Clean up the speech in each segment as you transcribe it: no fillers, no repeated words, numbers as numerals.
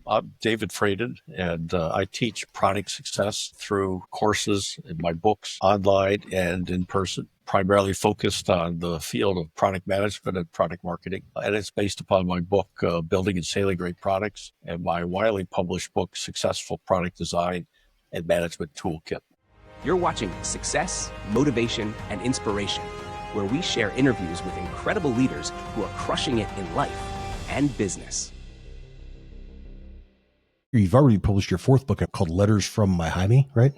I'm David Fradin, and I teach product success through courses in my books, online and in person, primarily focused on the field of product management and product marketing. And it's based upon my book, Building and Sailing Great Products, and my widely published book, Successful Product Design and Management Toolkit. You're watching Success, Motivation, and Inspiration, where we share interviews with incredible leaders who are crushing it in life and business. You've already published your fourth book called Letters from My Jaime, right?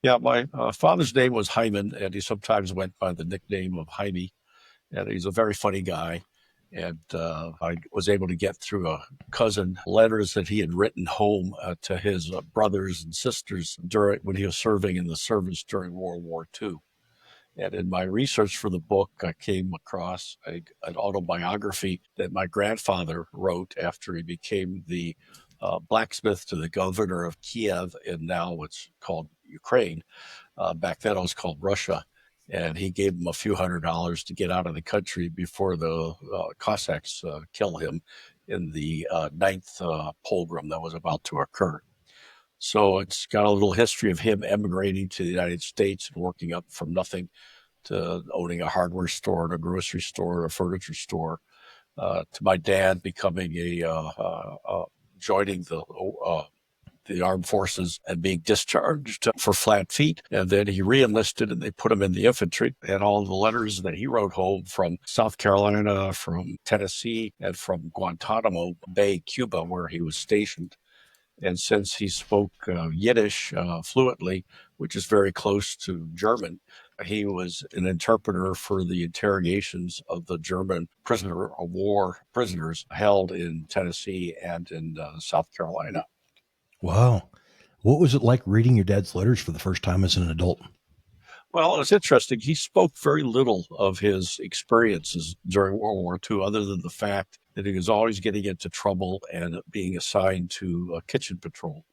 Yeah, my father's name was Hyman, and he sometimes went by the nickname of Jaime. And he's a very funny guy. And I was able to get through a cousin letters that he had written home to his brothers and sisters when he was serving in the service during World War II. And in my research for the book, I came across an autobiography that my grandfather wrote after he became the blacksmith to the governor of Kiev, and now it's called Ukraine. Back then it was called Russia. And he gave him a few $100s to get out of the country before the Cossacks kill him in the ninth pogrom that was about to occur. So it's got a little history of him emigrating to the United States and working up from nothing to owning a hardware store and a grocery store and a furniture store, to my dad becoming joining the armed forces and being discharged for flat feet. And then he re-enlisted and they put him in the infantry. And all the letters that he wrote home from South Carolina, from Tennessee, and from Guantanamo Bay, Cuba, where he was stationed. And since he spoke Yiddish fluently, which is very close to German, he was an interpreter for the interrogations of the German prisoner of war prisoners held in Tennessee and in South Carolina. Wow. What was it like reading your dad's letters for the first time as an adult? Well, it's interesting. He spoke very little of his experiences during World War II, other than the fact that he was always getting into trouble and being assigned to a kitchen patrol.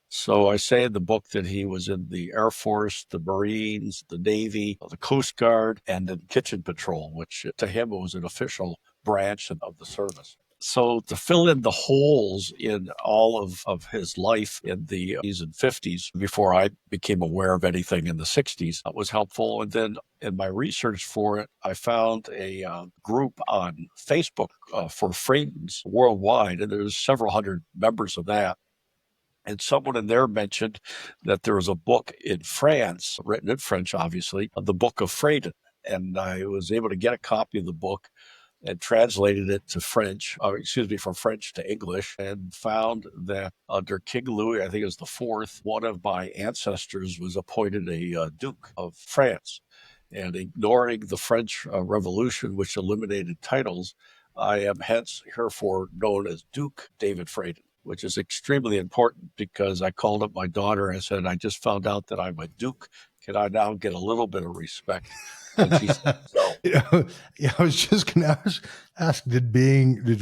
So I say in the book that he was in the Air Force, the Marines, the Navy, the Coast Guard, and the kitchen patrol, which to him was an official branch of the service. So to fill in the holes in all of his life in the 40s and 50s, before I became aware of anything in the 60s, was helpful. And then in my research for it, I found a group on Facebook for Fradins worldwide, and there's several hundred members of that. And someone in there mentioned that there was a book in France, written in French, obviously, the Book of Fradin. And I was able to get a copy of the book and translated it to French, from French to English, and found that under King Louis, I think it was the fourth, one of my ancestors was appointed a Duke of France. And ignoring the French Revolution, which eliminated titles, I am hence herefore known as Duke David Fradin, which is extremely important because I called up my daughter and said, I just found out that I'm a Duke. Can I now get a little bit of respect? And she said, so. I was just going to ask, did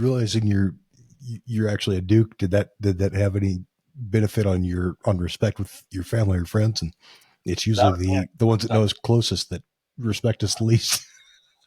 realizing you're actually a Duke, did that have any benefit on respect with your family or friends? And it's usually the ones that know us closest that respect us the least.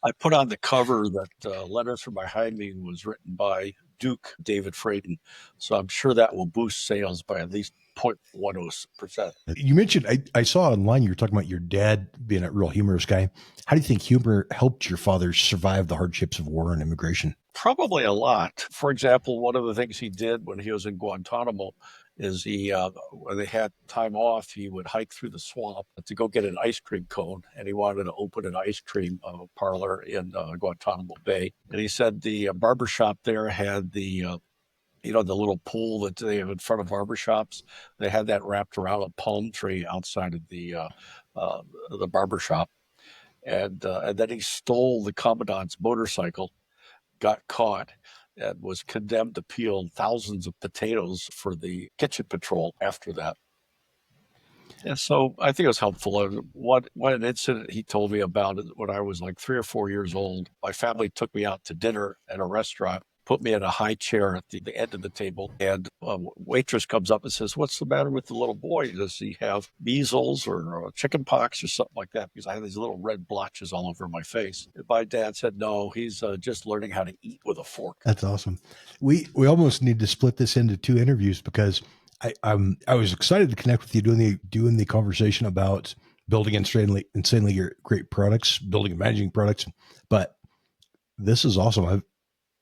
I put on the cover that Letters from My Jaime was written by Duke David Fradin. So I'm sure that will boost sales by at least 0.10%. You mentioned, I saw online, you were talking about your dad being a real humorous guy. How do you think humor helped your father survive the hardships of war and immigration? Probably a lot. For example, one of the things he did when he was in Guantanamo is when they had time off, he would hike through the swamp to go get an ice cream cone. And he wanted to open an ice cream parlor in Guantanamo Bay. And he said the barbershop there had the little pool that they have in front of barbershops. They had that wrapped around a palm tree outside of the barbershop. And then he stole the commandant's motorcycle, got caught, and was condemned to peel thousands of potatoes for the kitchen patrol after that. And so I think it was helpful. One incident he told me about it when I was like 3 or 4 years old. My family took me out to dinner at a restaurant put me in a high chair at the end of the table. And a waitress comes up and says, "What's the matter with the little boy? Does he have measles or chicken pox or something like that?" Because I had these little red blotches all over my face. And my dad said, "No, he's just learning how to eat with a fork." That's awesome. We almost need to split this into 2 interviews because I was excited to connect with you doing the conversation about building insanely great products, building and managing products. But this is awesome.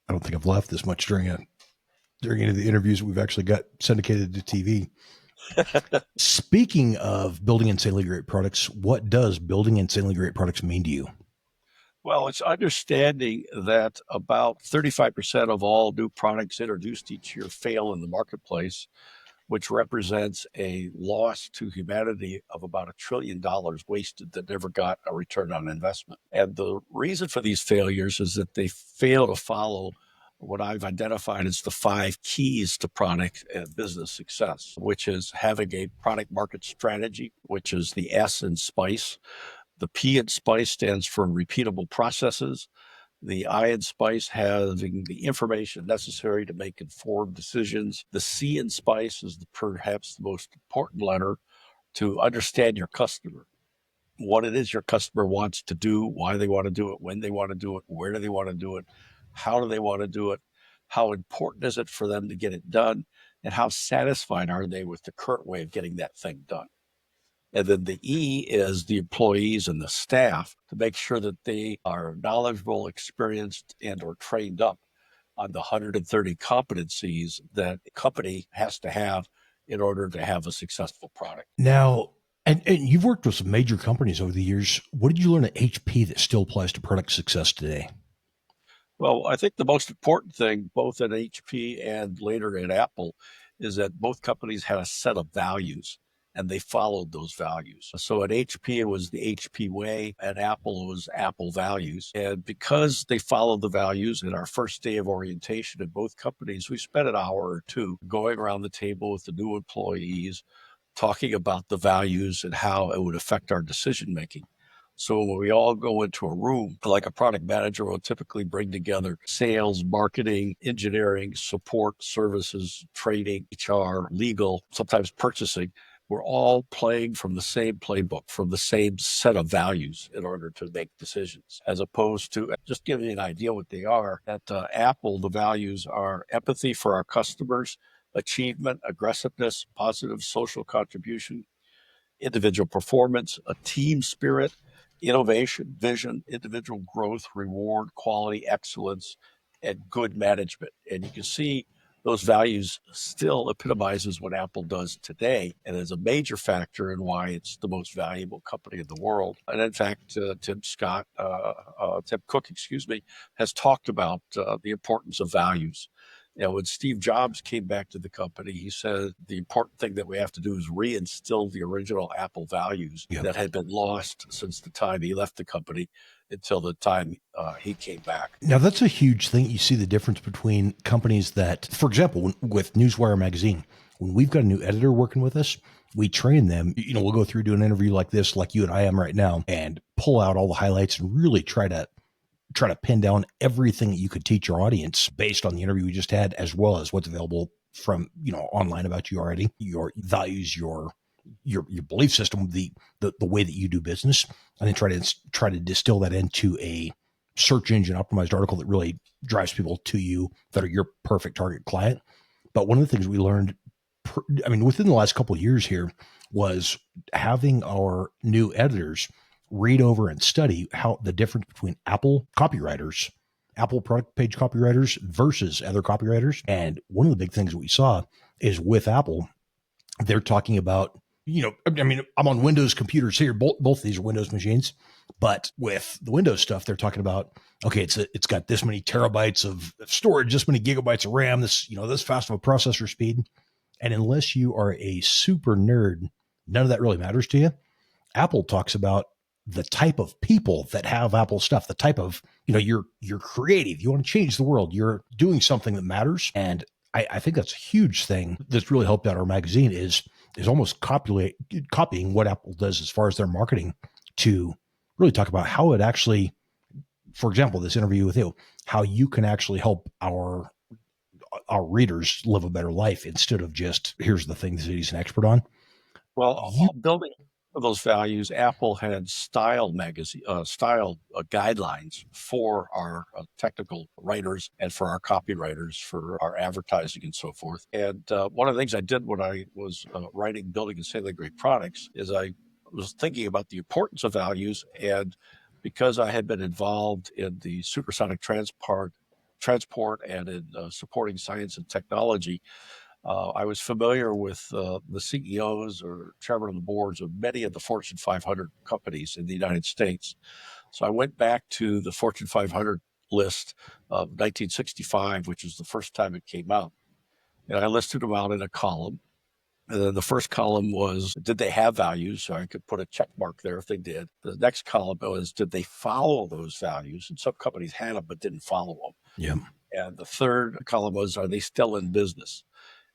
I don't think I've laughed this much during any of the interviews we've actually got syndicated to TV. Speaking of building insanely great products, what does building insanely great products mean to you? Well, it's understanding that about 35% of all new products introduced each year fail in the marketplace, which represents a loss to humanity of about $1 trillion wasted that never got a return on investment. And the reason for these failures is that they fail to follow what I've identified as the 5 keys to product and business success, which is having a product market strategy, which is the S in SPICE. The P in SPICE stands for repeatable processes. The I in SPICE having the information necessary to make informed decisions. The C in SPICE is perhaps the most important letter, to understand your customer, what it is your customer wants to do, why they want to do it, when they want to do it, where do they want to do it, how do they want to do it, how important is it for them to get it done, and how satisfied are they with the current way of getting that thing done. And then the E is the employees and the staff, to make sure that they are knowledgeable, experienced, and or trained up on the 130 competencies that a company has to have in order to have a successful product. Now, and you've worked with some major companies over the years. What did you learn at HP that still applies to product success today? Well, I think the most important thing, both at HP and later at Apple, is that both companies had a set of values and they followed those values. So at HP, it was the HP way. At Apple, it was Apple values. And because they followed the values, in our first day of orientation at both companies, we spent an hour or two going around the table with the new employees, talking about the values and how it would affect our decision making. So when we all go into a room, like a product manager will typically bring together sales, marketing, engineering, support, services, trading, HR, legal, sometimes purchasing. We're all playing from the same playbook, from the same set of values in order to make decisions, as opposed to just giving you an idea what they are. At Apple, the values are empathy for our customers, achievement, aggressiveness, positive social contribution, individual performance, a team spirit, innovation, vision, individual growth, reward, quality, excellence, and good management. And you can see those values still epitomizes what Apple does today, and is a major factor in why it's the most valuable company in the world. And in fact, Tim Cook, has talked about the importance of values. You know, when Steve Jobs came back to the company, he said the important thing that we have to do is reinstill the original Apple values that had been lost since the time he left the company until the time he came back. Now, that's a huge thing. You see the difference between companies that, for example, with Newswire magazine, when we've got a new editor working with us, we train them. You know, we'll go through, do an interview like this, like you and I am right now, and pull out all the highlights and really try to pin down everything that you could teach your audience based on the interview we just had, as well as what's available from, you know, online about you already, your values, your belief system, the way that you do business, and then try to distill that into a search engine optimized article that really drives people to you that are your perfect target client. But one of the things we learned, within the last couple of years here, was having our new editors read over and study how the difference between Apple copywriters, Apple product page copywriters versus other copywriters. And one of the big things we saw is with Apple, they're talking about, you know, I'm on Windows computers here. Both of these are Windows machines, but with the Windows stuff, they're talking about, okay, it's got this many terabytes of storage, this many gigabytes of RAM, this fast of a processor speed. And unless you are a super nerd, none of that really matters to you. Apple talks about the type of people that have Apple stuff, the type of, you're creative, you want to change the world, you're doing something that matters. And I think that's a huge thing that's really helped out our magazine is almost copying what Apple does as far as their marketing, to really talk about how it actually, for example, this interview with you, how you can actually help our our readers live a better life instead of just, here's the thing that he's an expert on. Well, building those values, Apple had style guidelines for our technical writers and for our copywriters, for our advertising and so forth. And one of the things I did when I was writing, building, and selling great products is I was thinking about the importance of values. And because I had been involved in the supersonic transport and in supporting science and technology, I was familiar with the CEOs or chairman of the boards of many of the Fortune 500 companies in the United States. So I went back to the Fortune 500 list of 1965, which is the first time it came out. And I listed them out in a column. And then the first column was, did they have values? So I could put a check mark there if they did. The next column was, did they follow those values? And some companies had them but didn't follow them. Yeah. And the third column was, are they still in business?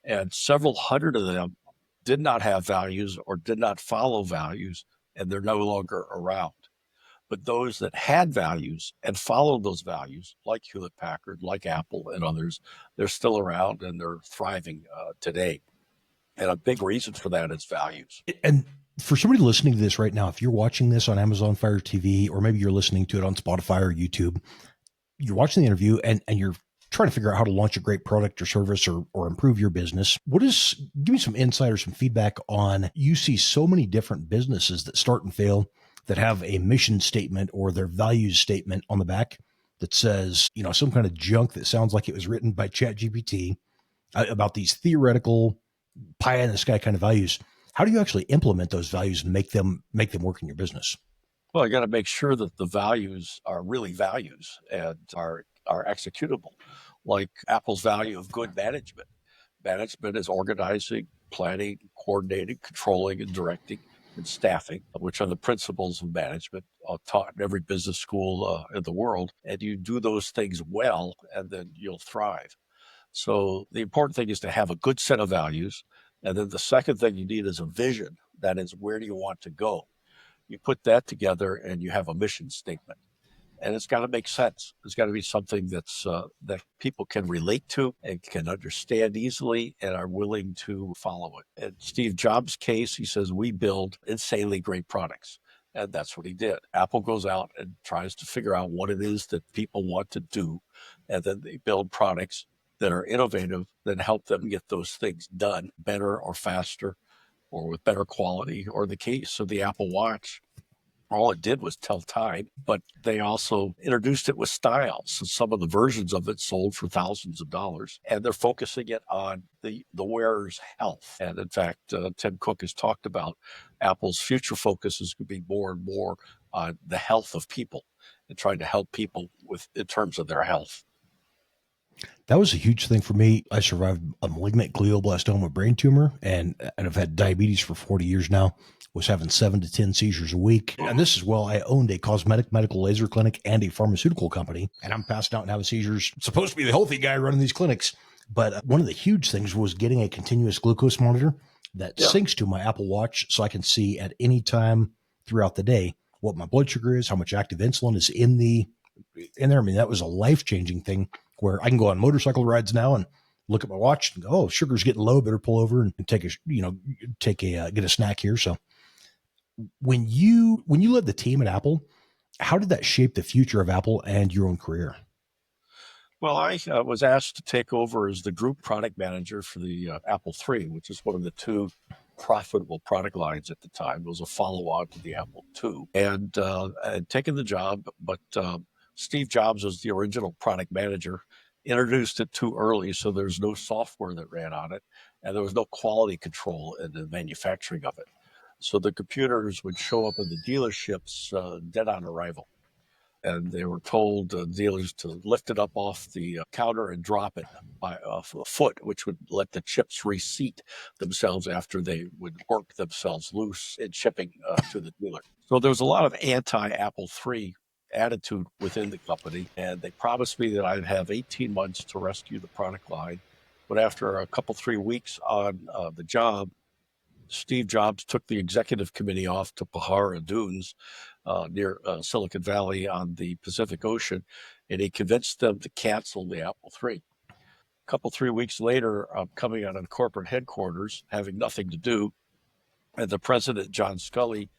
And several hundred of them did not have values or did not follow values, and they're no longer around. But those that had values and followed those values, like Hewlett-Packard, like Apple and others, they're still around and they're thriving today. And a big reason for that is values. And for somebody listening to this right now, if you're watching this on Amazon Fire TV, or maybe you're listening to it on Spotify or YouTube, you're watching the interview and you're trying to figure out how to launch a great product or service or improve your business. Give me some insight or some feedback on, you see so many different businesses that start and fail that have a mission statement or their values statement on the back that says, some kind of junk that sounds like it was written by ChatGPT about these theoretical pie in the sky kind of values. How do you actually implement those values and make them work in your business? Well, you got to make sure that the values are really values and are executable, like Apple's value of good management. Management is organizing, planning, coordinating, controlling, and directing, and staffing, which are the principles of management taught in every business school in the world. And you do those things well, and then you'll thrive. So the important thing is to have a good set of values. And then the second thing you need is a vision. That is, where do you want to go? You put that together and you have a mission statement. And it's got to make sense. It's got to be something that people can relate to and can understand easily and are willing to follow it. In Steve Jobs' case, he says, we build insanely great products. And that's what he did. Apple goes out and tries to figure out what it is that people want to do. And then they build products that are innovative that help them get those things done better or faster or with better quality. Or the case of the Apple Watch, all it did was tell time, but they also introduced it with style. So some of the versions of it sold for thousands of dollars, and they're focusing it on the wearer's health. And in fact, Tim Cook has talked about Apple's future focus is going to be more and more on the health of people and trying to help people in terms of their health. That was a huge thing for me. I survived a malignant glioblastoma brain tumor, and I've had diabetes for 40 years now. Was having 7 to 10 seizures a week. And this is, I owned a cosmetic medical laser clinic and a pharmaceutical company, and I'm passed out and having seizures. Supposed to be the healthy guy running these clinics. But one of the huge things was getting a continuous glucose monitor that syncs to my Apple Watch so I can see at any time throughout the day what my blood sugar is, how much active insulin is in there. I mean, that was a life-changing thing where I can go on motorcycle rides now and look at my watch and go, oh, sugar's getting low, better pull over and get a snack here. So when you led the team at Apple, how did that shape the future of Apple and your own career? Well, I was asked to take over as the group product manager for the Apple III, which is one of the two profitable product lines at the time. It was a follow-on to the Apple II. And I had taken the job, but Steve Jobs was the original product manager, introduced it too early, so there's no software that ran on it, and there was no quality control in the manufacturing of it. So the computers would show up in the dealerships dead on arrival. And they were told dealers to lift it up off the counter and drop it by a foot, which would let the chips reseat themselves after they would work themselves loose in shipping to the dealer. So there was a lot of anti-Apple III attitude within the company, and they promised me that I'd have 18 months to rescue the product line. But after a couple, 3 weeks on the job, Steve Jobs took the executive committee off to Pajara Dunes near Silicon Valley on the Pacific Ocean, and he convinced them to cancel the Apple III. A 3 weeks later, I'm coming out of corporate headquarters, having nothing to do. And the president, John Scully,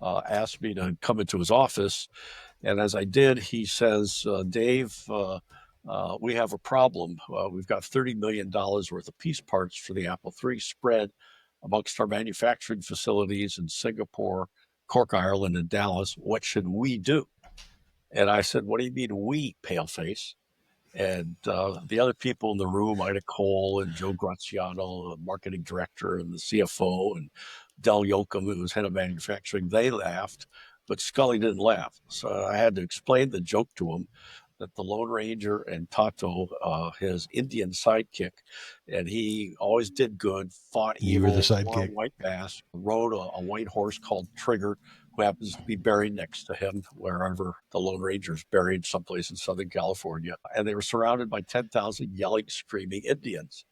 asked me to come into his office. And as I did, he says, Dave, we have a problem. We've got $30 million worth of piece parts for the Apple III spread amongst our manufacturing facilities in Singapore, Cork, Ireland, and Dallas. What should we do? And I said, what do you mean we, paleface? And the other people in the room, Ida Cole and Joe Graziano, the marketing director, and the CFO, and Del Yoakum, who was head of manufacturing, they laughed, but Scully didn't laugh. So I had to explain the joke to him that the Lone Ranger and Tonto, his Indian sidekick, and he always did good, fought You were evil, the wore a sidekick. white mask, rode a white horse called Trigger, who happens to be buried next to him wherever the Lone Ranger's buried, someplace in Southern California. And they were surrounded by 10,000 yelling, screaming Indians.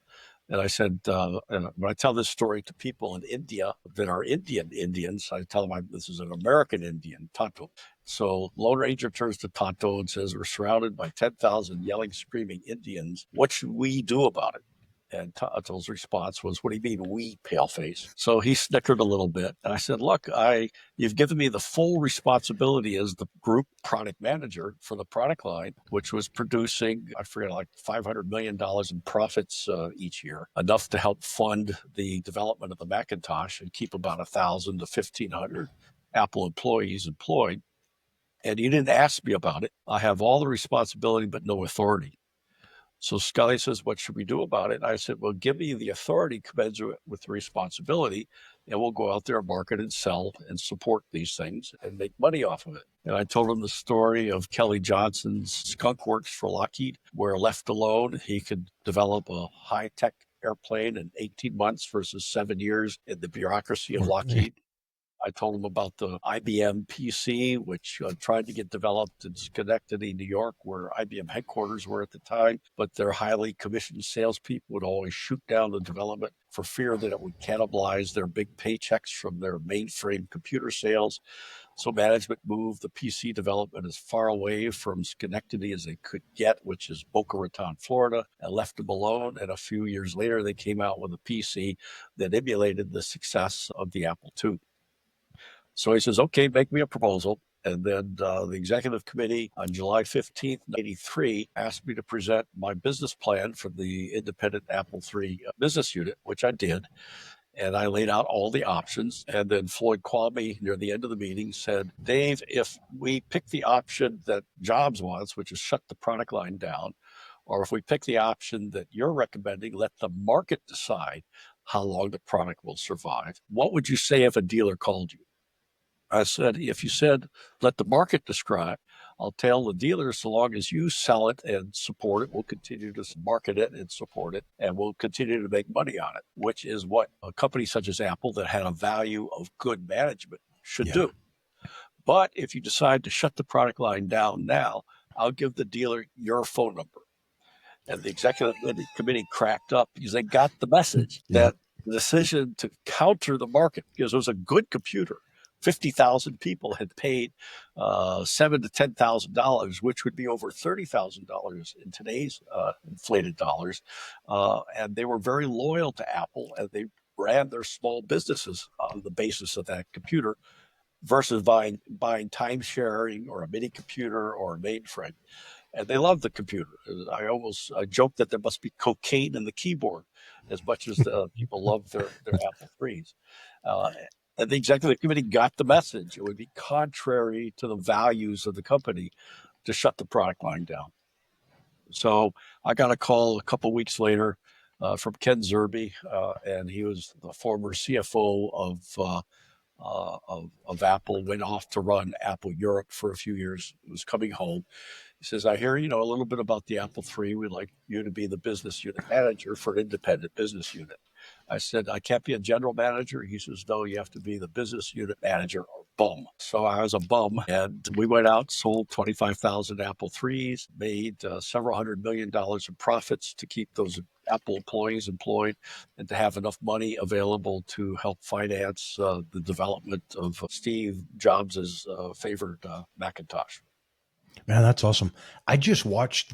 And I said, when I tell this story to people in India that are Indian Indians, I tell them this is an American Indian, Tonto. So Lone Ranger turns to Tonto and says, we're surrounded by 10,000 yelling, screaming Indians. What should we do about it? And Tonto's response was, what do you mean, we, paleface? So he snickered a little bit. And I said, look, you've given me the full responsibility as the group product manager for the product line, which was producing, I forget, like $500 million in profits each year, enough to help fund the development of the Macintosh and keep about 1,000 to 1,500 Apple employees employed. And you didn't ask me about it. I have all the responsibility, but no authority. So Scully says, what should we do about it? And I said, well, give me the authority commensurate with the responsibility, and we'll go out there and market and sell and support these things and make money off of it. And I told him the story of Kelly Johnson's Skunk Works for Lockheed, where left alone, he could develop a high-tech airplane in 18 months versus 7 years in the bureaucracy of Lockheed. I told him about the IBM PC, which tried to get developed in Schenectady, New York, where IBM headquarters were at the time. But their highly commissioned salespeople would always shoot down the development for fear that it would cannibalize their big paychecks from their mainframe computer sales. So management moved the PC development as far away from Schenectady as they could get, which is Boca Raton, Florida, and left them alone. And a few years later, they came out with a PC that emulated the success of the Apple II. So he says, okay, make me a proposal. And then the executive committee on July 15th, 1983, asked me to present my business plan for the independent Apple III business unit, which I did. And I laid out all the options. And then Floyd Kwame, near the end of the meeting, said, Dave, if we pick the option that Jobs wants, which is shut the product line down, or if we pick the option that you're recommending, let the market decide how long the product will survive, what would you say if a dealer called you? I said, if you said, let the market describe, I'll tell the dealers, so long as you sell it and support it, we'll continue to market it and support it, and we'll continue to make money on it, which is what a company such as Apple that had a value of good management should do. But if you decide to shut the product line down now, I'll give the dealer your phone number. And the executive committee cracked up because they got the message that the decision to counter the market, because it was a good computer, 50,000 people had paid $7,000 to $10,000, which would be over $30,000 in today's inflated dollars. And they were very loyal to Apple, and they ran their small businesses on the basis of that computer versus buying time sharing or a mini computer or a mainframe. And they loved the computer. I joked that there must be cocaine in the keyboard as much as the people love their Apple IIIs. And the executive committee got the message. It would be contrary to the values of the company to shut the product line down. So I got a call a couple of weeks later from Ken Zerbe, and he was the former CFO of Apple, went off to run Apple Europe for a few years. He was coming home. He says, I hear you know a little bit about the Apple III. We'd like you to be the business unit manager for an independent business unit. I said, I can't be a general manager. He says, no, you have to be the business unit manager or bum. So I was a bum, and we went out, sold 25,000 Apple IIIs, made several $100 million in profits to keep those Apple employees employed and to have enough money available to help finance the development of Steve Jobs' favored Macintosh. Man, that's awesome. I just watched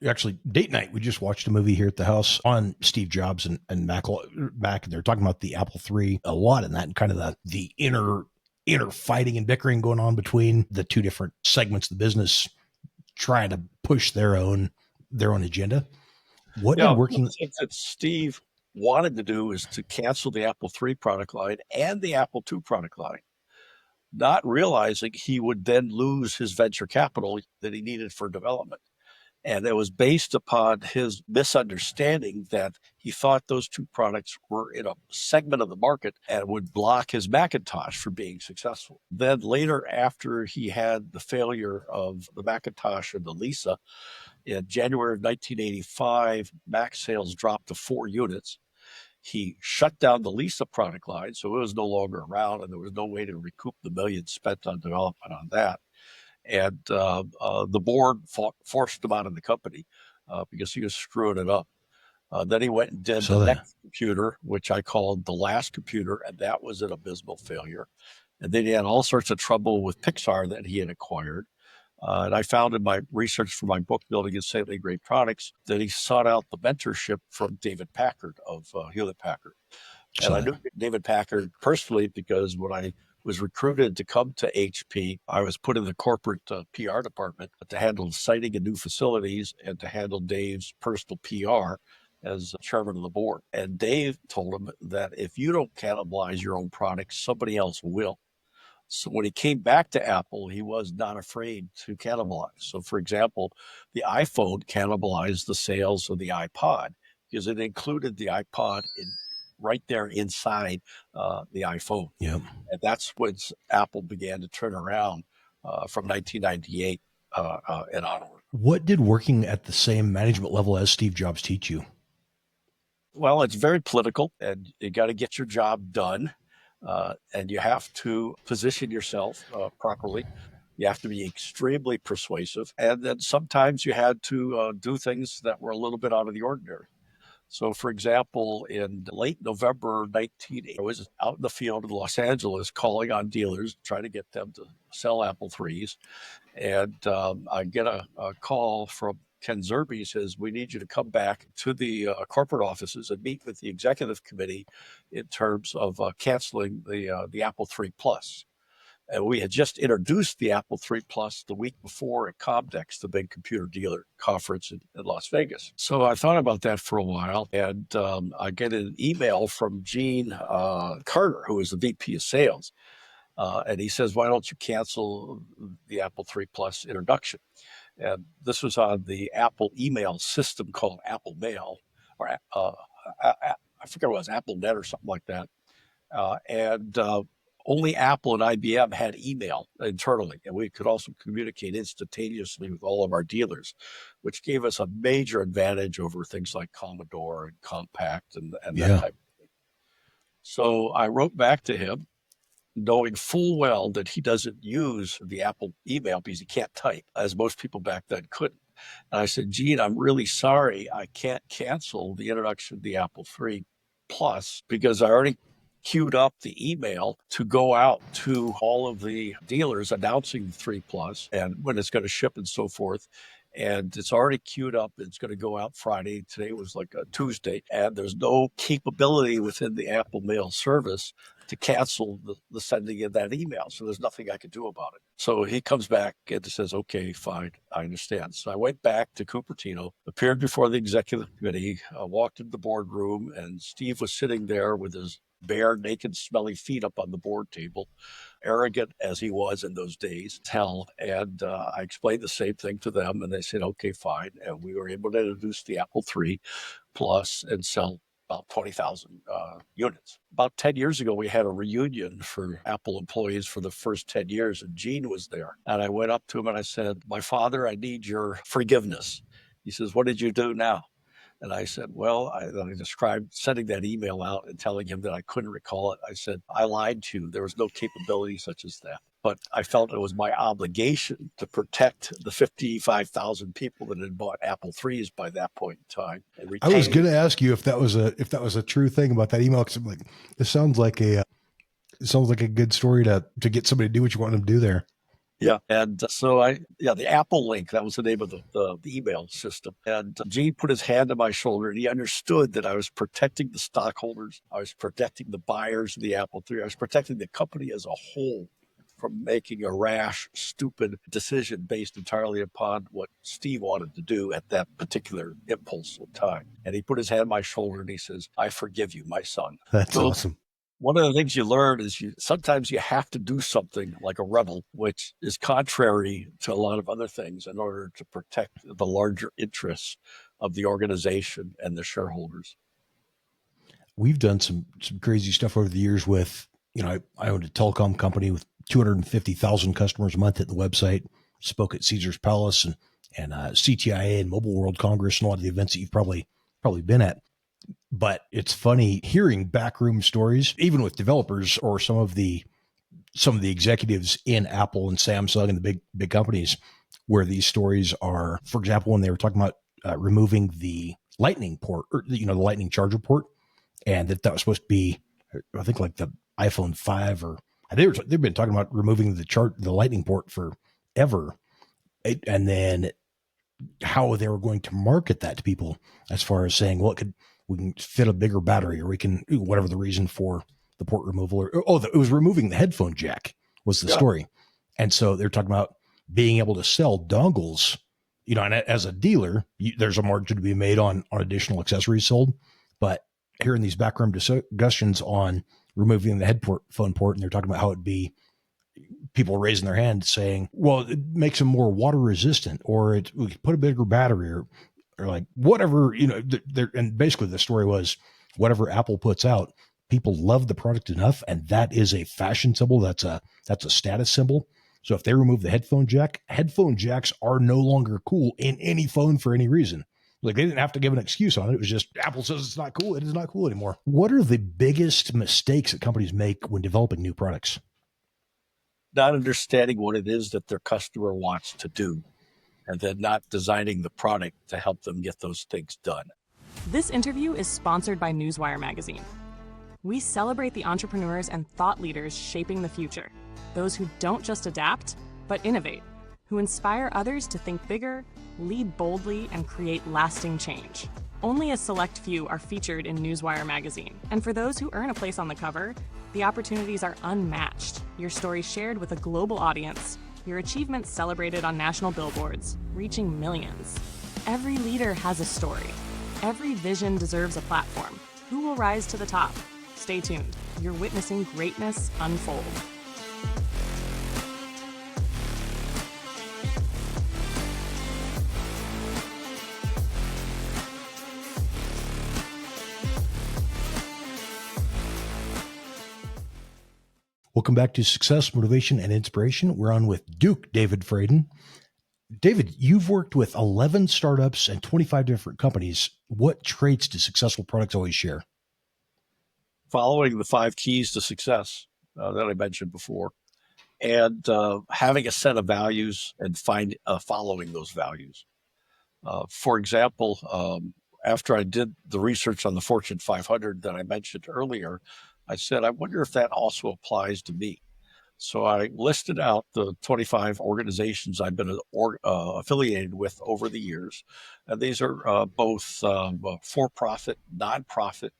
actually date night. We just watched a movie here at the house on Steve Jobs and Mac, and they're talking about the Apple III a lot in that, and kind of the inner fighting and bickering going on between the two different segments of the business, trying to push their own agenda. What did Yeah, one of working? the things that Steve wanted to do is to cancel the Apple III product line and the Apple II product line, not realizing he would then lose his venture capital that he needed for development. And it was based upon his misunderstanding that he thought those two products were in a segment of the market and would block his Macintosh from being successful. Then later, after he had the failure of the Macintosh and the Lisa, in January of 1985, Mac sales dropped to 4 units. He shut down the Lisa product line, so it was no longer around, and there was no way to recoup the millions spent on development on that. And the board forced him out of the company because he was screwing it up. Then he went and did the next computer, which I called the last computer, and that was an abysmal failure. And then he had all sorts of trouble with Pixar that he had acquired. And I found in my research for my book, Building Insanely Great Products, that he sought out the mentorship from David Packard of Hewlett-Packard. And I knew David Packard personally because when I was recruited to come to HP, I was put in the corporate PR department to handle siting and new facilities and to handle Dave's personal PR as chairman of the board. And Dave told him that if you don't cannibalize your own products, somebody else will. So when he came back to Apple, he was not afraid to cannibalize. So, for example, the iPhone cannibalized the sales of the iPod because it included the iPod right there inside the iPhone. Yeah. And that's when Apple began to turn around from 1998 and onward. What did working at the same management level as Steve Jobs teach you? Well, it's very political, and you got to get your job done. And you have to position yourself properly. You have to be extremely persuasive. And then sometimes you had to do things that were a little bit out of the ordinary. So, for example, in late November 1980, I was out in the field in Los Angeles calling on dealers, trying to get them to sell Apple IIIs. And I get a call from Ken Zerbe. He says, we need you to come back to the corporate offices and meet with the executive committee in terms of canceling the Apple III Plus. And we had just introduced the Apple III Plus the week before at Comdex, the big computer dealer conference in Las Vegas. So I thought about that for a while, and I get an email from Gene Carter, who is the VP of sales. And he says, why don't you cancel the Apple III Plus introduction? And this was on the Apple email system called Apple Mail, or I forget what it was, Apple Net or something like that. And only Apple and IBM had email internally, and we could also communicate instantaneously with all of our dealers, which gave us a major advantage over things like Commodore and Compact and that type of thing. So I wrote back to him, knowing full well that he doesn't use the Apple email because he can't type, as most people back then couldn't. And I said, Gene, I'm really sorry. I can't cancel the introduction of the Apple III Plus because I already queued up the email to go out to all of the dealers announcing the 3 Plus and when it's going to ship and so forth. And it's already queued up. It's going to go out Friday. Today was like a Tuesday. And there's no capability within the Apple Mail service to cancel the sending of that email. So there's nothing I could do about it. So he comes back and says, okay, fine, I understand. So I went back to Cupertino, appeared before the executive committee, walked into the boardroom, and Steve was sitting there with his bare, naked, smelly feet up on the board table, arrogant as he was in those days, hell. And I explained the same thing to them, and they said, okay, fine. And we were able to introduce the Apple III Plus and sell about 20,000 units. About 10 years ago, we had a reunion for Apple employees for the first 10 years, and Gene was there. And I went up to him and I said, my father, I need your forgiveness. He says, what did you do now? And I said, well, I described sending that email out and telling him that I couldn't recall it. I said, I lied to you. There was no capability such as that. But I felt it was my obligation to protect the 55,000 people that had bought Apple IIIs by that point in time. I was going to ask you if that was a true thing about that email, because I'm like, it sounds like a good story to get somebody to do what you want them to do there. Yeah. And the Apple link, that was the name of the email system. And Gene put his hand on my shoulder and he understood that I was protecting the stockholders. I was protecting the buyers of the Apple III. I was protecting the company as a whole from making a rash, stupid decision based entirely upon what Steve wanted to do at that particular impulse of time. And he put his hand on my shoulder and he says, I forgive you, my son. That's So awesome. one of the things you learn is sometimes you have to do something like a rebel, which is contrary to a lot of other things in order to protect the larger interests of the organization and the shareholders. We've done some crazy stuff over the years with, I owned a telecom company with 250,000 customers a month at the website, spoke at Caesar's Palace and CTIA and Mobile World Congress and a lot of the events that you've probably been at. But it's funny hearing backroom stories, even with developers or some of the executives in Apple and Samsung and the big companies, where these stories are, for example, when they were talking about removing the Lightning port, or the Lightning charger port, and that was supposed to be, I think, like the iPhone 5, or they've been talking about removing the Lightning port forever, and then how they were going to market that to people as far as saying, well, we can fit a bigger battery, or we can, whatever the reason for the port removal, it was removing the headphone jack was the story. And so they're talking about being able to sell dongles, and as a dealer, there's a margin to be made on additional accessories sold. But hearing these backroom discussions on removing the headphone port, and they're talking about how it'd be people raising their hand saying, well, it makes them more water resistant, or we could put a bigger battery, or like whatever, and basically the story was whatever Apple puts out, people love the product enough. And that is a fashion symbol. That's a status symbol. So if they remove the headphone jacks are no longer cool in any phone for any reason. Like, they didn't have to give an excuse on it. It was just, Apple says it's not cool. It is not cool anymore. What are the biggest mistakes that companies make when developing new products? Not understanding what it is that their customer wants to do, and then not designing the product to help them get those things done. This interview is sponsored by Newswire magazine. We celebrate the entrepreneurs and thought leaders shaping the future, those who don't just adapt, but innovate, who inspire others to think bigger, lead boldly, and create lasting change. Only a select few are featured in Newswire magazine, and for those who earn a place on the cover, the opportunities are unmatched. Your story shared with a global audience, your achievements celebrated on national billboards, reaching millions. Every leader has a story. Every vision deserves a platform. Who will rise to the top? Stay tuned. You're witnessing greatness unfold. Welcome back to Success, Motivation, and Inspiration. We're on with Duke David Fradin. David, you've worked with 11 startups and 25 different companies. What traits do successful products always share? Following the 5 keys to success that I mentioned before, and having a set of values and following those values. For example, after I did the research on the Fortune 500 that I mentioned earlier, I said, I wonder if that also applies to me. So I listed out the 25 organizations I've been affiliated with over the years. And these are both for-profit, nonprofit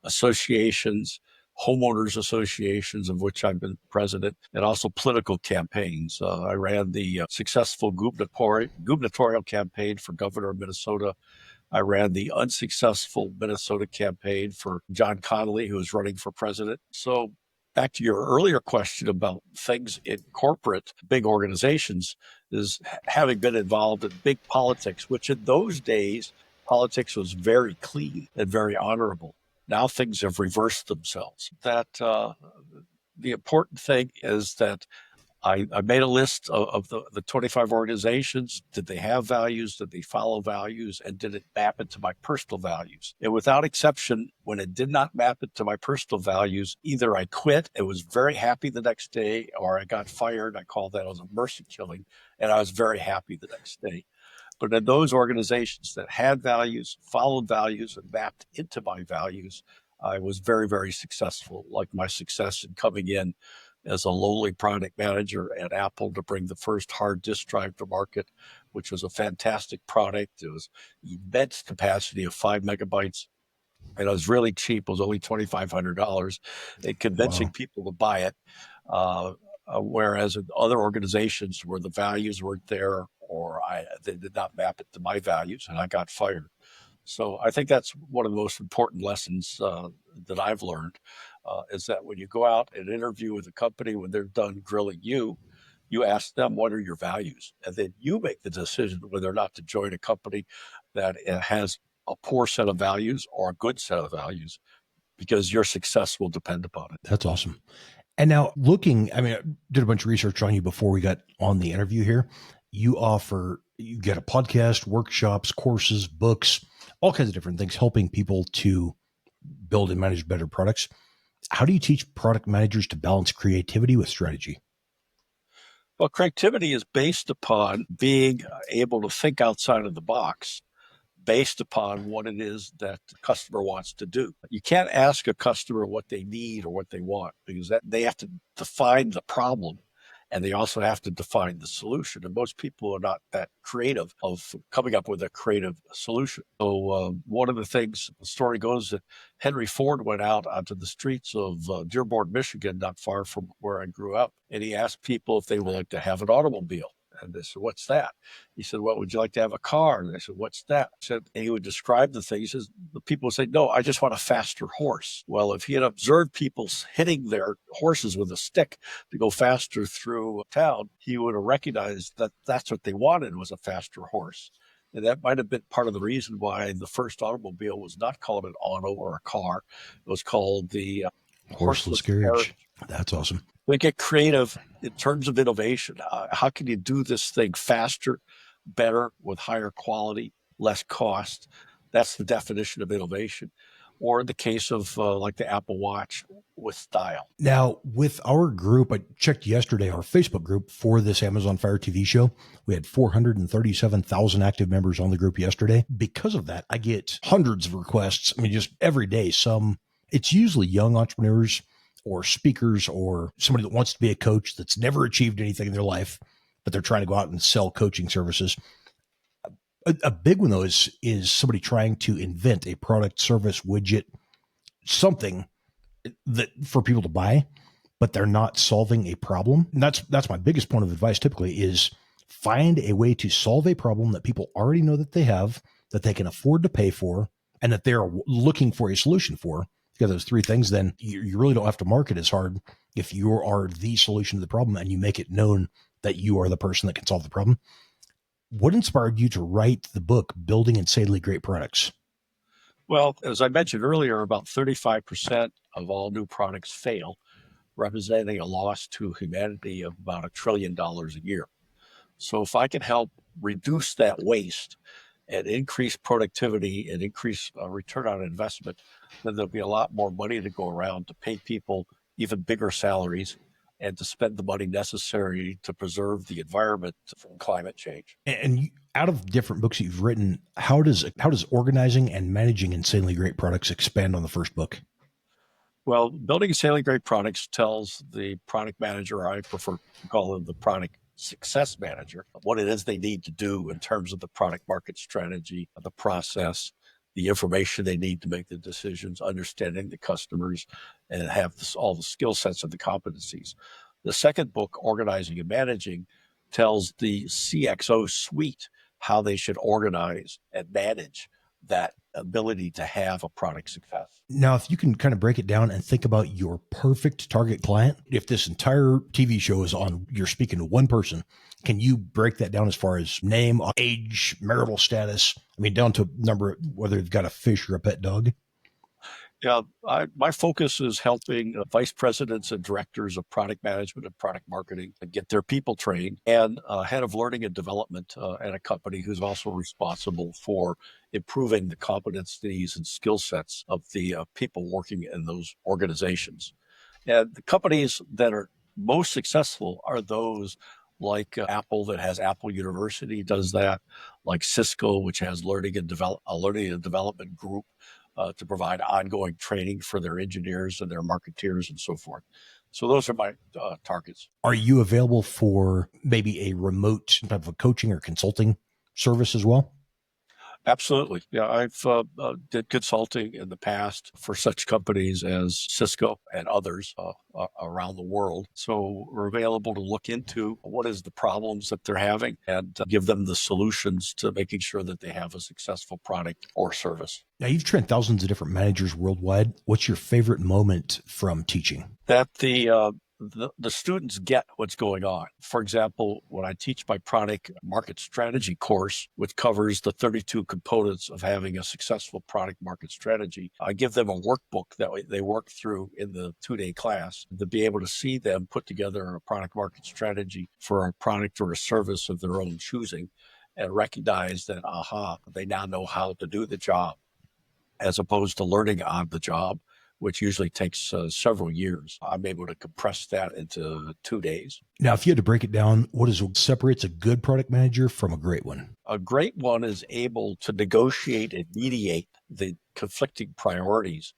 associations, homeowners associations, of which I've been president, and also political campaigns. I ran the successful gubernatorial campaign for governor of Minnesota. I ran the unsuccessful Minnesota campaign for John Connolly, who was running for president. So back to your earlier question about things in corporate, big organizations, is having been involved in big politics, which in those days, politics was very clean and very honorable. Now things have reversed themselves. That the important thing is that I made a list of the 25 organizations. Did they have values? Did they follow values? And did it map into my personal values? And without exception, when it did not map into my personal values, either I quit and was very happy the next day, or I got fired. I call that as a mercy killing. And I was very happy the next day. But in those organizations that had values, followed values, and mapped into my values, I was very, very successful, like my success in coming in as a lowly product manager at Apple to bring the first hard disk drive to market, which was a fantastic product. It was immense capacity of 5 megabytes. And it was really cheap. It was only $2,500, and convincing Wow. people to buy it. Whereas in other organizations where the values weren't there, or they did not map it to my values, and I got fired. So I think that's one of the most important lessons that I've learned is that when you go out and interview with a company, when they're done grilling you, you ask them, what are your values? And then you make the decision whether or not to join a company that has a poor set of values or a good set of values, because your success will depend upon it. That's awesome. And now I mean, I did a bunch of research on you before we got on the interview here. You get a podcast, workshops, courses, books, all kinds of different things, helping people to build and manage better products. How do you teach product managers to balance creativity with strategy? Well, creativity is based upon being able to think outside of the box based upon what it is that the customer wants to do. You can't ask a customer what they need or what they want, because that they have to define the problem, and they also have to define the solution. And most people are not that creative of coming up with a creative solution. So one of the things, the story goes that Henry Ford went out onto the streets of Dearborn, Michigan, not far from where I grew up, and he asked people if they would like to have an automobile. And they said, what's that? He said, well, would you like to have a car? And they said, what's that? He said, and he would describe the thing. He says, the people would say, no, I just want a faster horse. Well, if he had observed people hitting their horses with a stick to go faster through town, he would have recognized that that's what they wanted, was a faster horse. And that might have been part of the reason why the first automobile was not called an auto or a car. It was called the Horseless carriage. That's awesome. We get creative in terms of innovation. How can you do this thing faster, better, with higher quality, less cost? That's the definition of innovation. Or in the case of like the Apple Watch, with style. Now, with our group, I checked yesterday, our Facebook group for this Amazon Fire TV show. We had 437,000 active members on the group yesterday. Because of that, I get hundreds of requests. I mean, just every day. It's usually young entrepreneurs or speakers or somebody that wants to be a coach that's never achieved anything in their life, but they're trying to go out and sell coaching services. A big one, though, is somebody trying to invent a product, service, widget, something that for people to buy, but they're not solving a problem. And that's my biggest point of advice typically, is find a way to solve a problem that people already know that they have, that they can afford to pay for, and that they're looking for a solution for. If you have those three things, then you really don't have to market as hard if you are the solution to the problem and you make it known that you are the person that can solve the problem. What inspired you to write the book, Building Insanely Great Products? Well, as I mentioned earlier, about 35% of all new products fail, representing a loss to humanity of about $1 trillion a year. So if I can help reduce that waste and increase productivity and increase return on investment, then there'll be a lot more money to go around to pay people even bigger salaries and to spend the money necessary to preserve the environment from climate change. And out of different books that you've written, how does organizing and managing insanely great products expand on the first book? Well, Building Insanely Great Products tells the product manager, I prefer to call him the product success manager, what it is they need to do in terms of the product market strategy, the process, the information they need to make the decisions, understanding the customers, and have all the skill sets and the competencies. The second book, Organizing and Managing, tells the CXO suite how they should organize and manage that ability to have a product success. Now, if you can kind of break it down and think about your perfect target client, if this entire TV show is on, you're speaking to one person, can you break that down as far as name, age, marital status? I mean, down to number, whether you've got a fish or a pet dog? Yeah, my focus is helping vice presidents and directors of product management and product marketing get their people trained, and head of learning and development at a company who's also responsible for improving the competencies and skill sets of the people working in those organizations. And the companies that are most successful are those like Apple, that has Apple University, does that, like Cisco, which has a learning and development group, to provide ongoing training for their engineers and their marketeers and so forth. So those are my targets. Are you available for maybe a remote type of a coaching or consulting service as well? Absolutely. Yeah, I've did consulting in the past for such companies as Cisco and others around the world. So we're available to look into what is the problems that they're having and give them the solutions to making sure that they have a successful product or service. Now, you've trained thousands of different managers worldwide. What's your favorite moment from teaching? That the students get what's going on. For example, when I teach my product market strategy course, which covers the 32 components of having a successful product market strategy, I give them a workbook that they work through in the 2-day class to be able to see them put together a product market strategy for a product or a service of their own choosing and recognize that, they now know how to do the job, as opposed to learning on the job, which usually takes several years. I'm able to compress that into 2 days. Now, if you had to break it down, what separates a good product manager from a great one? A great one is able to negotiate and mediate the conflicting priorities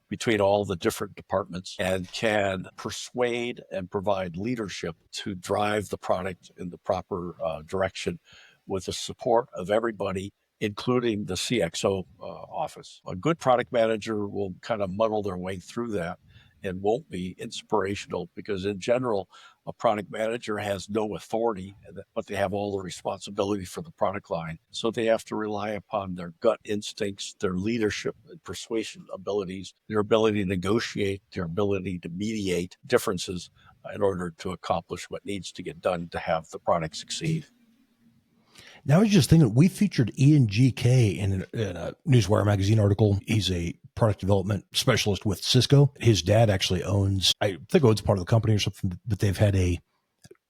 between all the different departments and can persuade and provide leadership to drive the product in the proper direction with the support of everybody, including the CXO office. A good product manager will kind of muddle their way through that and won't be inspirational because in general, a product manager has no authority, but they have all the responsibility for the product line. So they have to rely upon their gut instincts, their leadership and persuasion abilities, their ability to negotiate, their ability to mediate differences in order to accomplish what needs to get done to have the product succeed. Now, I was just thinking, we featured Ian G.K. in a Newswire magazine article. He's a product development specialist with Cisco. His dad actually owns part of the company or something, but they've had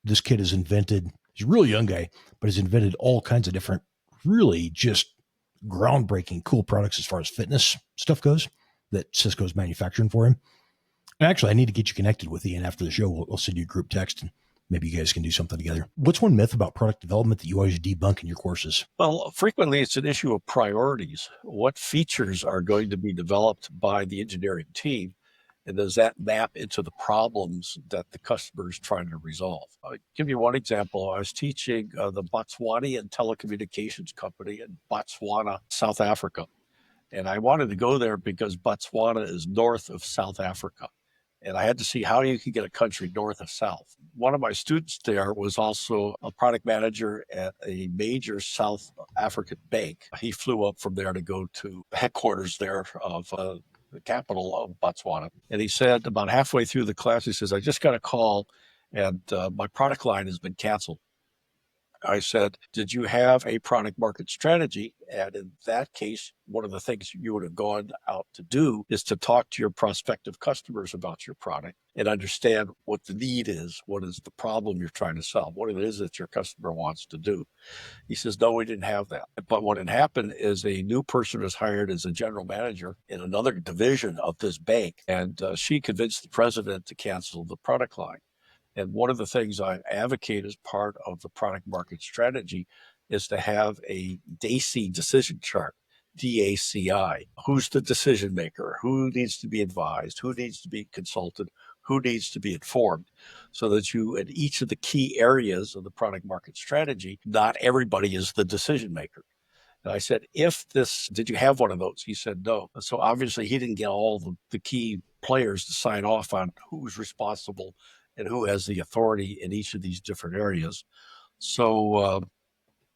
this kid has invented, he's a really young guy, but has invented all kinds of different, really just groundbreaking, cool products as far as fitness stuff goes that Cisco's manufacturing for him. And actually, I need to get you connected with Ian after the show. We'll send you a group text and maybe you guys can do something together. What's one myth about product development that you always debunk in your courses? Well, frequently it's an issue of priorities. What features are going to be developed by the engineering team? And does that map into the problems that the customer is trying to resolve? I'll give you one example. I was teaching the Botswanian telecommunications company in Botswana, South Africa. And I wanted to go there because Botswana is north of South Africa. And I had to see how you could get a country north of south. One of my students there was also a product manager at a major South African bank. He flew up from there to go to the headquarters there of the capital of Botswana. And he said about halfway through the class, he says, I just got a call and my product line has been canceled. I said, did you have a product market strategy? And in that case, one of the things you would have gone out to do is to talk to your prospective customers about your product and understand what the need is, what is the problem you're trying to solve, what it is that your customer wants to do. He says, no, we didn't have that. But what had happened is a new person was hired as a general manager in another division of this bank, and she convinced the president to cancel the product line. And one of the things I advocate as part of the product market strategy is to have a DACI decision chart, DACI. Who's the decision maker? Who needs to be advised? Who needs to be consulted? Who needs to be informed? So that you, in each of the key areas of the product market strategy, not everybody is the decision maker. And I said, did you have one of those? He said, no. So obviously he didn't get all the key players to sign off on who's responsible and who has the authority in each of these different areas. So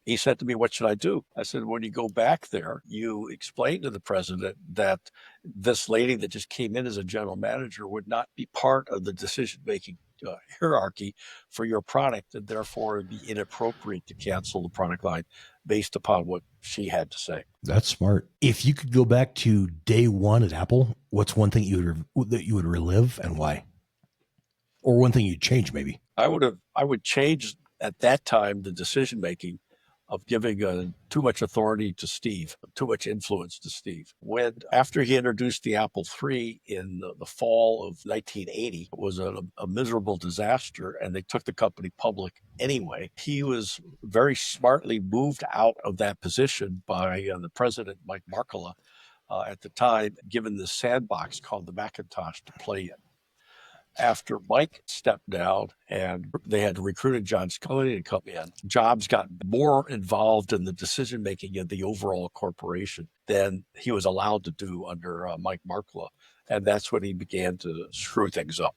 he said to me, what should I do? I said, when you go back there, you explain to the president that this lady that just came in as a general manager would not be part of the decision-making hierarchy for your product, and therefore it'd be inappropriate to cancel the product line based upon what she had to say. That's smart. If you could go back to day one at Apple, what's one thing that you would relive and why? Or one thing you'd change, maybe? I would change at that time the decision making of giving too much authority to Steve, too much influence to Steve. After he introduced the Apple III in the fall of 1980, it was a miserable disaster, and they took the company public anyway. He was very smartly moved out of that position by the president, Mike Markkula, at the time, given the sandbox called the Macintosh to play in. After Mike stepped down and they had recruited John Sculley to come in, Jobs got more involved in the decision-making of the overall corporation than he was allowed to do under Mike Markkula. And that's when he began to screw things up.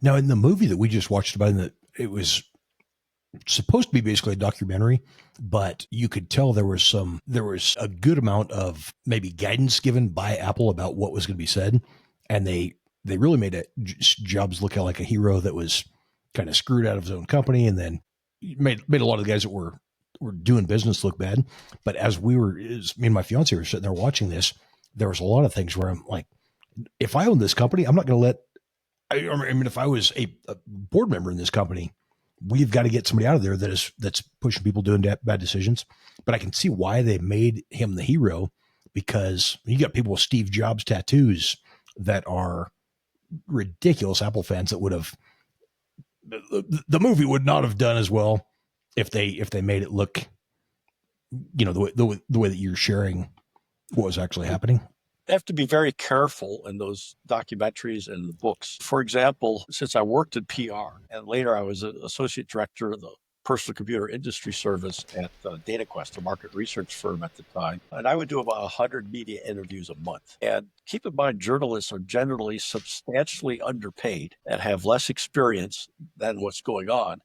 Now, in the movie that we just watched about, it was supposed to be basically a documentary, but you could tell there was a good amount of maybe guidance given by Apple about what was going to be said. And they really made Jobs look like a hero that was kind of screwed out of his own company, and then made a lot of the guys that were doing business look bad. But as me and my fiance were sitting there watching this, there was a lot of things where I'm like, if I own this company, I'm not going to let, I mean, if I was a board member in this company, we've got to get somebody out of there that's pushing people doing bad decisions. But I can see why they made him the hero, because you got people with Steve Jobs tattoos that are ridiculous Apple fans that would have, the movie would not have done as well if they made it look, the way that you're sharing what was actually happening. They have to be very careful in those documentaries and the books. For example, since I worked in PR and later I was an associate director of the personal computer industry service at DataQuest, a market research firm at the time. And I would do about 100 media interviews a month. And keep in mind, journalists are generally substantially underpaid and have less experience than what's going on.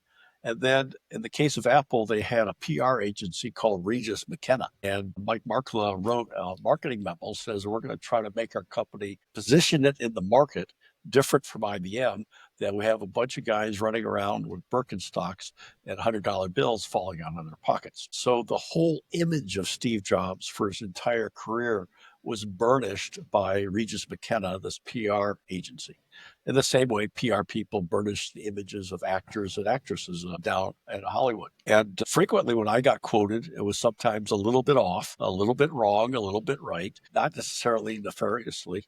And then in the case of Apple, they had a PR agency called Regis McKenna. And Mike Markkula wrote a marketing memo, says we're going to try to make our company position it in the market different from IBM, that we have a bunch of guys running around with Birkenstocks and $100 bills falling out of their pockets. So the whole image of Steve Jobs for his entire career was burnished by Regis McKenna, this PR agency. In the same way, PR people burnish the images of actors and actresses down in Hollywood. And frequently when I got quoted, it was sometimes a little bit off, a little bit wrong, a little bit right, not necessarily nefariously.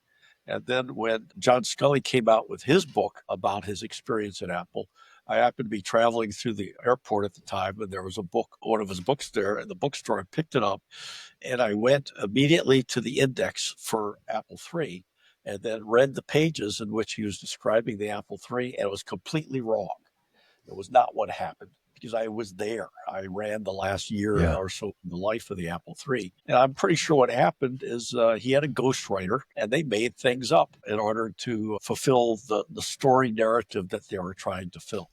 And then when John Sculley came out with his book about his experience at Apple, I happened to be traveling through the airport at the time, and there was a book, one of his books there in the bookstore. I picked it up, and I went immediately to the index for Apple III, and then read the pages in which he was describing the Apple III, and it was completely wrong. It was not what happened, because I was there. I ran the last year or so in the life of the Apple III. And I'm pretty sure what happened is he had a ghostwriter, and they made things up in order to fulfill the story narrative that they were trying to fill.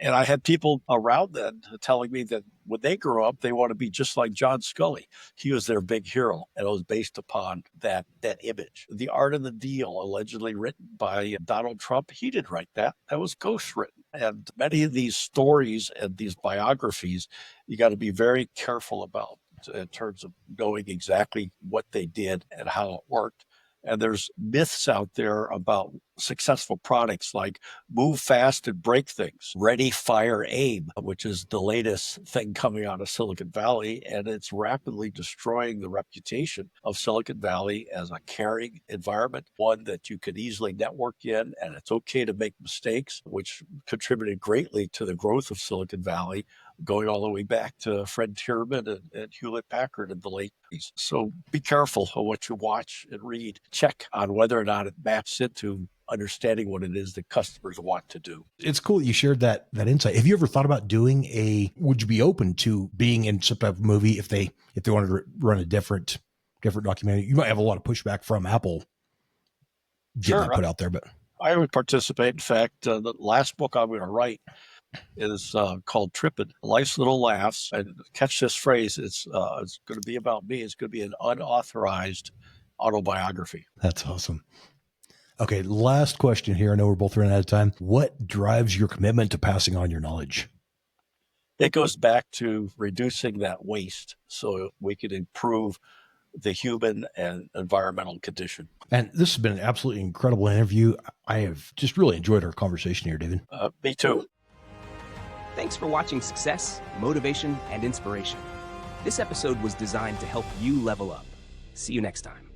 And I had people around then telling me that when they grow up, they want to be just like John Sculley. He was their big hero, and it was based upon that image. The Art of the Deal, allegedly written by Donald Trump, he didn't write that. That was ghostwritten. And many of these stories and these biographies, you got to be very careful about in terms of knowing exactly what they did and how it worked. And there's myths out there about successful products like move fast and break things, ready, fire, aim, which is the latest thing coming out of Silicon Valley. And it's rapidly destroying the reputation of Silicon Valley as a caring environment, one that you could easily network in, and it's okay to make mistakes, which contributed greatly to the growth of Silicon Valley, going all the way back to Fred Tierman and Hewlett-Packard in the late 80s. So be careful of what you watch and read. Check on whether or not it maps into understanding what it is that customers want to do. It's cool that you shared that insight. Have you ever thought about would you be open to being in some type of movie if they wanted to run a different documentary? You might have a lot of pushback from Apple getting that put out there, but I would participate. In fact, the last book I'm going to write is called Trippin', Life's Little Laughs. And catch this phrase, it's going to be about me. It's going to be an unauthorized autobiography. That's awesome. Okay, last question here. I know we're both running out of time. What drives your commitment to passing on your knowledge? It goes back to reducing that waste so we can improve the human and environmental condition. And this has been an absolutely incredible interview. I have just really enjoyed our conversation here, David. Me too. Thanks for watching Success, Motivation, and Inspiration. This episode was designed to help you level up. See you next time.